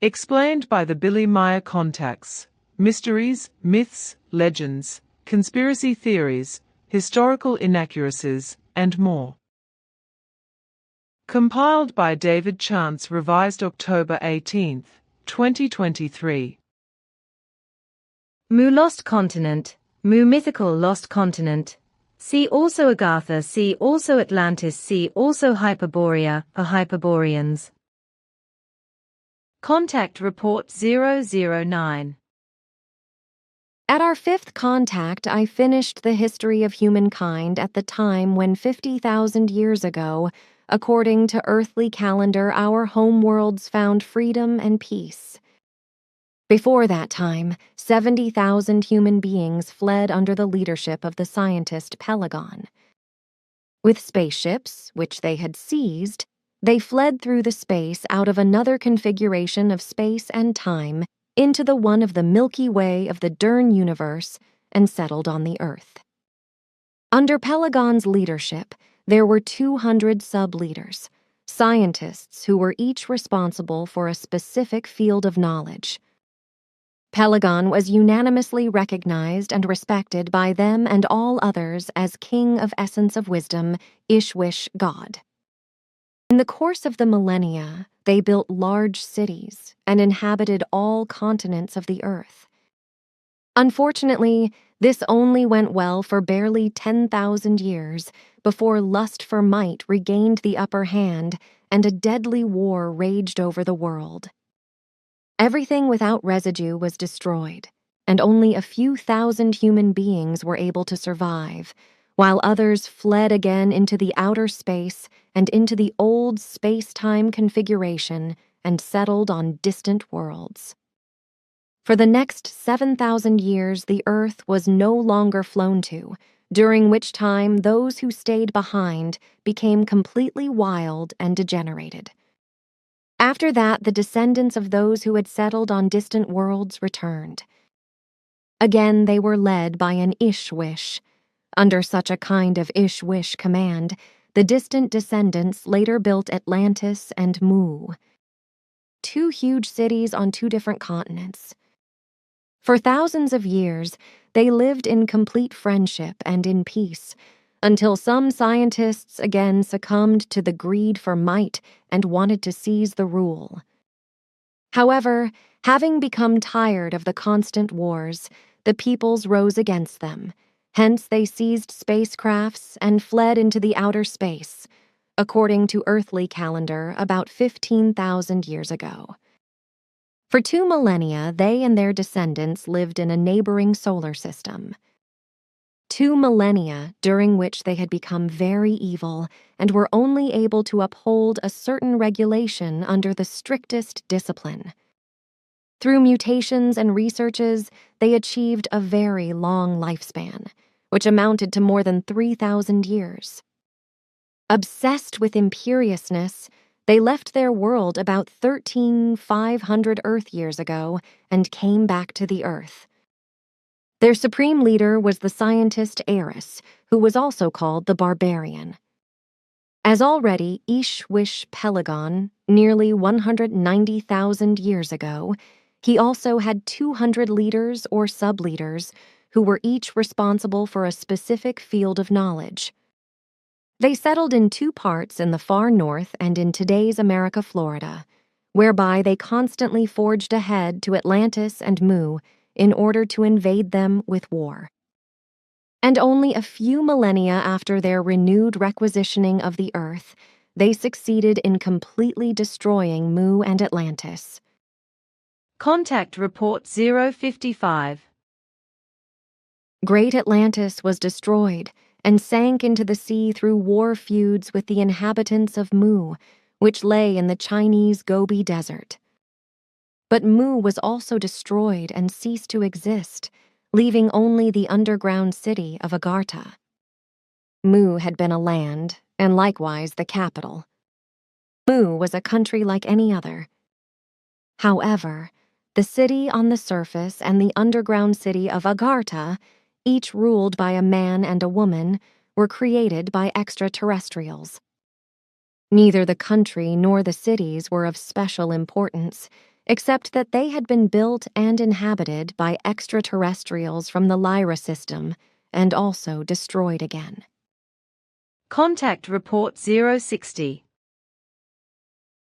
Explained by the Billy Meier Contacts. Mysteries, myths, legends, conspiracy theories, historical inaccuracies, and more. Compiled by David Chance, revised October 18, 2023. Mu Lost Continent, Mu Mythical Lost Continent. See also Agartha, see also Atlantis, see also Hyperborea, or Hyperboreans. Contact Report 009. At our fifth contact, I finished the history of humankind at the time when 50,000 years ago, according to earthly calendar, our homeworlds found freedom and peace. Before that time, 70,000 human beings fled under the leadership of the scientist Pelagon. With spaceships, which they had seized, they fled through the space out of another configuration of space and time into the one of the Milky Way of the Dern universe and settled on the Earth. Under Pelagon's leadership, there were 200 sub-leaders, scientists who were each responsible for a specific field of knowledge. Pelagon was unanimously recognized and respected by them and all others as King of Essence of Wisdom, Ishwish God. In the course of the millennia, they built large cities and inhabited all continents of the earth. Unfortunately, this only went well for barely 10,000 years before lust for might regained the upper hand and a deadly war raged over the world. Everything without residue was destroyed, and only a few thousand human beings were able to survive, while others fled again into the outer space and into the old space-time configuration and settled on distant worlds. For the next 7,000 years, the Earth was no longer flown to, during which time those who stayed behind became completely wild and degenerated. After that, the descendants of those who had settled on distant worlds returned. Again, they were led by an Ishwish. Under such a kind of Ishwish command, the distant descendants later built Atlantis and Mu, two huge cities on two different continents. For thousands of years, they lived in complete friendship and in peace, until some scientists again succumbed to the greed for might and wanted to seize the rule. However, having become tired of the constant wars, the peoples rose against them. Hence they seized spacecrafts and fled into the outer space, according to earthly calendar about 15,000 years ago. For 2 millennia, they and their descendants lived in a neighboring solar system. 2 millennia during which they had become very evil and were only able to uphold a certain regulation under the strictest discipline. Through mutations and researches, they achieved a very long lifespan, which amounted to more than 3,000 years. Obsessed with imperiousness, they left their world about 13,500 Earth years ago and came back to the Earth. Their supreme leader was the scientist Eris, who was also called the Barbarian. As already Ishwish Pelagon, nearly 190,000 years ago, he also had 200 leaders or sub-leaders who were each responsible for a specific field of knowledge. They settled in 2 parts in the far north and in today's America, Florida, whereby they constantly forged ahead to Atlantis and Mu in order to invade them with war. And only a few millennia after their renewed requisitioning of the Earth, they succeeded in completely destroying Mu and Atlantis. Contact Report 055. Great Atlantis was destroyed and sank into the sea through war feuds with the inhabitants of Mu, which lay in the Chinese Gobi Desert. But Mu was also destroyed and ceased to exist, leaving only the underground city of Agartha. Mu had been a land, and likewise the capital. Mu was a country like any other. However, the city on the surface and the underground city of Agartha, each ruled by a man and a woman, were created by extraterrestrials. Neither the country nor the cities were of special importance, except that they had been built and inhabited by extraterrestrials from the Lyra system and also destroyed again. Contact Report 060.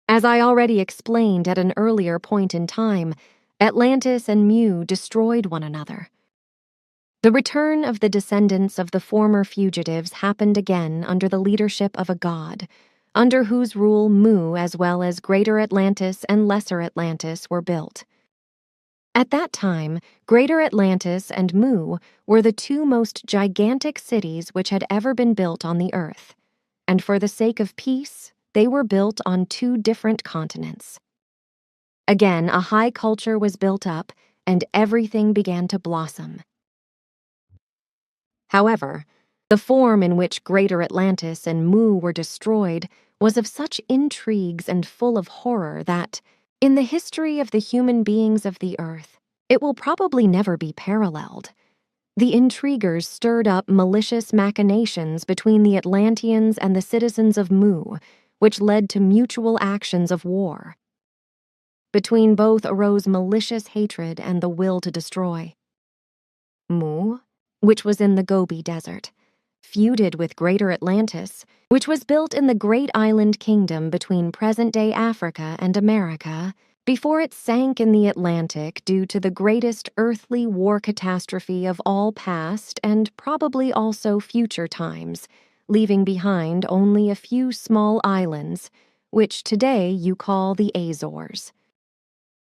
As I already explained at an earlier point in time, Atlantis and Mu destroyed one another. The return of the descendants of the former fugitives happened again under the leadership of a god, under whose rule Mu as well as Greater Atlantis and Lesser Atlantis were built. At that time, Greater Atlantis and Mu were the two most gigantic cities which had ever been built on the Earth, and for the sake of peace, they were built on two different continents. Again, a high culture was built up, and everything began to blossom. However, the form in which Greater Atlantis and Mu were destroyed was of such intrigues and full of horror that, in the history of the human beings of the Earth, it will probably never be paralleled. The intriguers stirred up malicious machinations between the Atlanteans and the citizens of Mu, which led to mutual actions of war. Between both arose malicious hatred and the will to destroy. Mu, which was in the Gobi Desert, feuded with Greater Atlantis, which was built in the Great Island Kingdom between present-day Africa and America, before it sank in the Atlantic due to the greatest earthly war catastrophe of all past and probably also future times, leaving behind only a few small islands, which today you call the Azores.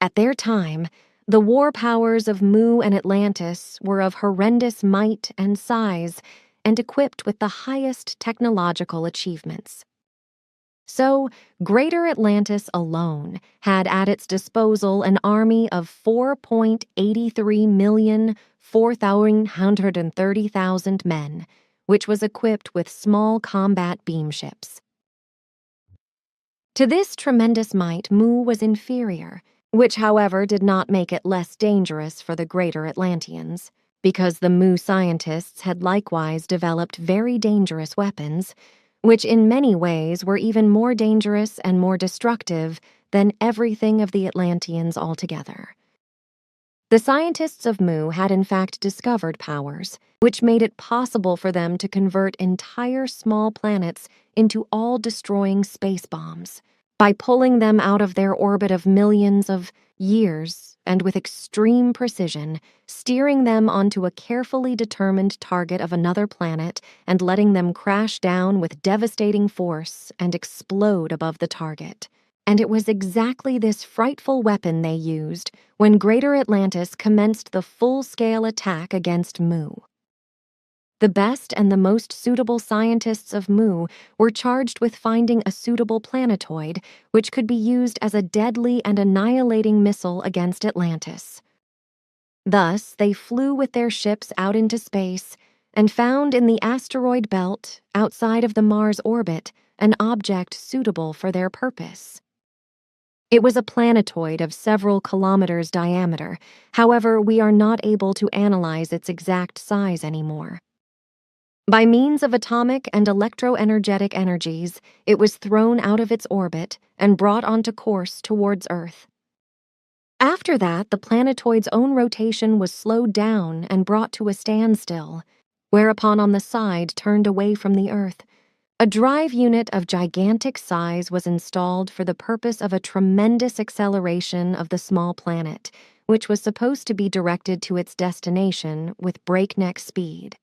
At their time, the war powers of Mu and Atlantis were of horrendous might and size and equipped with the highest technological achievements. So, Greater Atlantis alone had at its disposal an army of 4.83,430,000 men, which was equipped with small combat beam ships. To this tremendous might, Mu was inferior, which, however, did not make it less dangerous for the Greater Atlanteans, because the Mu scientists had likewise developed very dangerous weapons, which in many ways were even more dangerous and more destructive than everything of the Atlanteans altogether. The scientists of Mu had in fact discovered powers, which made it possible for them to convert entire small planets into all-destroying space bombs, by pulling them out of their orbit of millions of years and with extreme precision, steering them onto a carefully determined target of another planet and letting them crash down with devastating force and explode above the target. And it was exactly this frightful weapon they used when Greater Atlantis commenced the full-scale attack against Mu. The best and the most suitable scientists of Mu were charged with finding a suitable planetoid which could be used as a deadly and annihilating missile against Atlantis. Thus, they flew with their ships out into space and found in the asteroid belt, outside of the Mars orbit, an object suitable for their purpose. It was a planetoid of several kilometers diameter. However, we are not able to analyze its exact size anymore. By means of atomic and electroenergetic energies, it was thrown out of its orbit and brought onto course towards Earth. After that, the planetoid's own rotation was slowed down and brought to a standstill, whereupon on the side turned away from the Earth, a drive unit of gigantic size was installed for the purpose of a tremendous acceleration of the small planet, which was supposed to be directed to its destination with breakneck speed.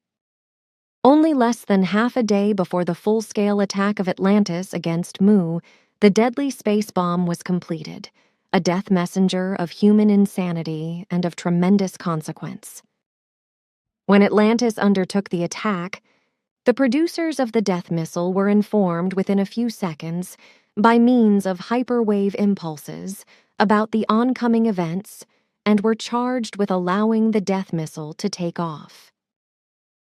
Only less than half a day before the full-scale attack of Atlantis against Mu, the deadly space bomb was completed, a death messenger of human insanity and of tremendous consequence. When Atlantis undertook the attack, the producers of the death missile were informed within a few seconds, by means of hyperwave impulses, about the oncoming events and were charged with allowing the death missile to take off.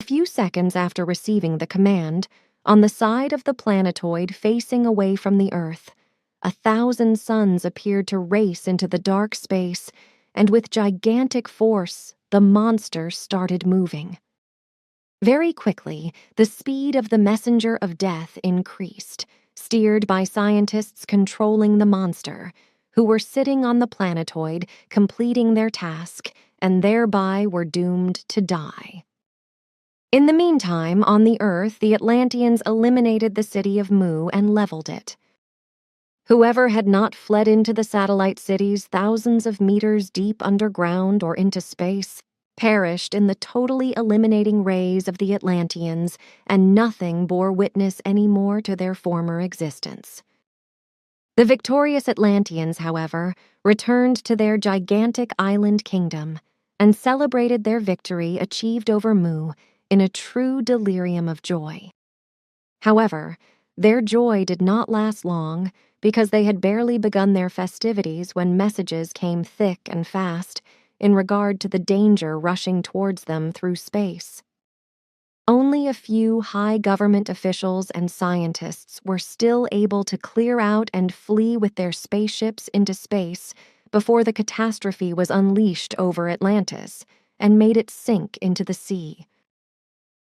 A few seconds after receiving the command, on the side of the planetoid facing away from the Earth, 1,000 suns appeared to race into the dark space, and with gigantic force, the monster started moving. Very quickly, the speed of the messenger of death increased, steered by scientists controlling the monster, who were sitting on the planetoid, completing their task, and thereby were doomed to die. In the meantime, on the Earth, the Atlanteans eliminated the city of Mu and leveled it. Whoever had not fled into the satellite cities thousands of meters deep underground or into space perished in the totally eliminating rays of the Atlanteans, and nothing bore witness any more to their former existence. The victorious Atlanteans, however, returned to their gigantic island kingdom and celebrated their victory achieved over Mu in a true delirium of joy. However, their joy did not last long, because they had barely begun their festivities when messages came thick and fast in regard to the danger rushing towards them through space. Only a few high government officials and scientists were still able to clear out and flee with their spaceships into space before the catastrophe was unleashed over Atlantis and made it sink into the sea.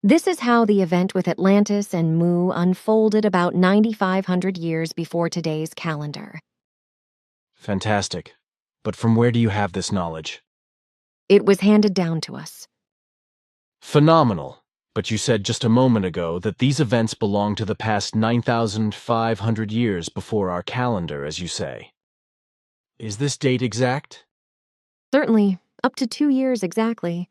This is how the event with Atlantis and Mu unfolded about 9,500 years before today's calendar. Fantastic. But from where do you have this knowledge? It was handed down to us. Phenomenal. But you said just a moment ago that these events belong to the past 9,500 years before our calendar, as you say. Is this date exact? Certainly, up to 2 years exactly.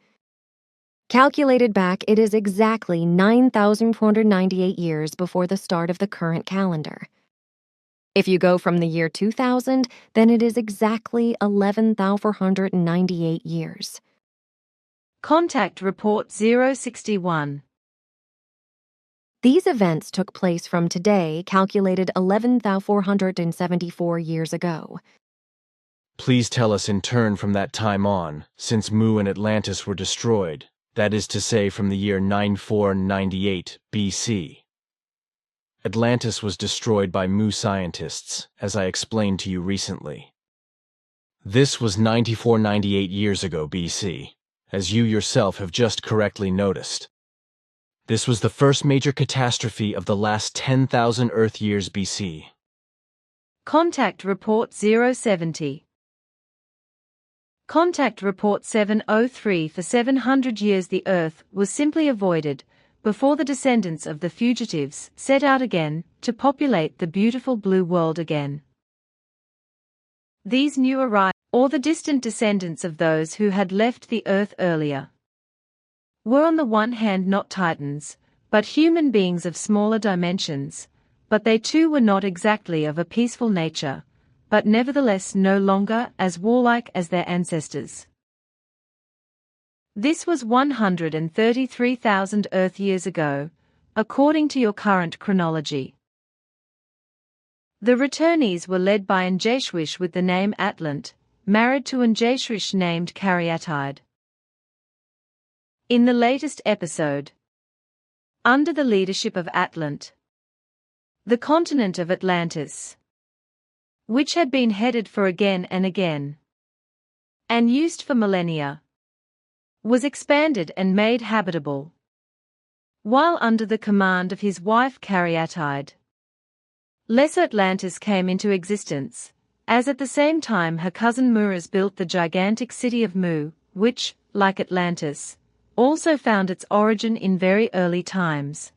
Calculated back, it is exactly 9,498 years before the start of the current calendar. If you go from the year 2000, then it is exactly 11,498 years. Contact Report 061. These events took place from today, calculated 11,474 years ago. Please tell us in turn from that time on, since Mu and Atlantis were destroyed, that is to say from the year 9498 BC. Atlantis was destroyed by Mu scientists, as I explained to you recently. This was 9498 years ago BC, as you yourself have just correctly noticed. This was the first major catastrophe of the last 10,000 Earth years BC. Contact Report 070. Contact Report 703. For 700 years the Earth was simply avoided, before the descendants of the fugitives set out again to populate the beautiful blue world again. These new arrivals, or the distant descendants of those who had left the Earth earlier, were on the one hand not Titans, but human beings of smaller dimensions, but they too were not exactly of a peaceful nature, but nevertheless no longer as warlike as their ancestors. This was 133,000 Earth years ago, according to your current chronology. The returnees were led by an Jeshwish with the name Atlant, married to an Jeshwish named Caryatide. In the latest episode, under the leadership of Atlant, the continent of Atlantis, which had been headed for again and again, and used for millennia, was expanded and made habitable, while under the command of his wife Caryatide, Lesser Atlantis came into existence, as at the same time her cousin Muras built the gigantic city of Mu, which, like Atlantis, also found its origin in very early times.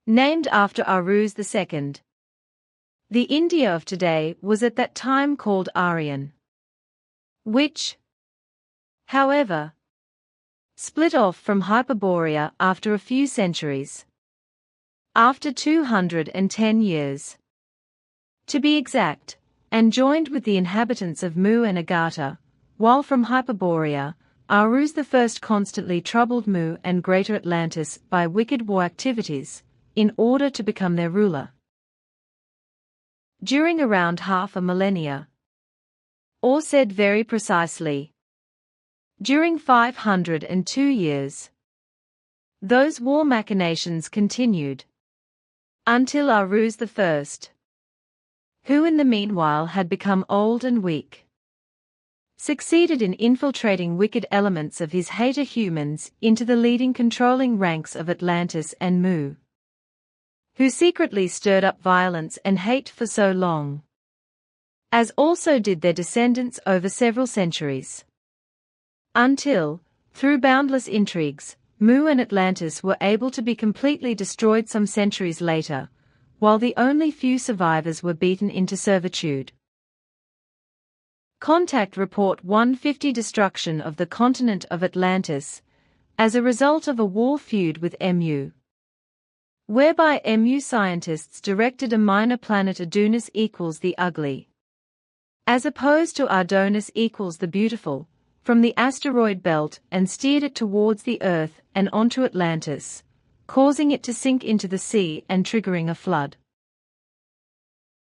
Named after Aruz II, the India of today was at that time called Aryan, which, however, split off from Hyperborea after a few centuries. After 210 years, to be exact, and joined with the inhabitants of Mu and Agartha, while from Hyperborea, Aruz I constantly troubled Mu and Greater Atlantis by wicked war activities, in order to become their ruler. During around half a millennia, or said very precisely, during 502 years, those war machinations continued, until Aruz I, who in the meanwhile had become old and weak, succeeded in infiltrating wicked elements of his hater humans into the leading controlling ranks of Atlantis and Mu. who secretly stirred up violence and hate for so long, as also did their descendants over several centuries. Until, through boundless intrigues, Mu and Atlantis were able to be completely destroyed some centuries later, while the only few survivors were beaten into servitude. Contact Report 150 Destruction of the continent of Atlantis, as a result of a war feud with Mu, whereby Mu scientists directed a minor planet Adonis equals the ugly, as opposed to Adonis equals the beautiful, from the asteroid belt and steered it towards the Earth and onto Atlantis, causing it to sink into the sea and triggering a flood.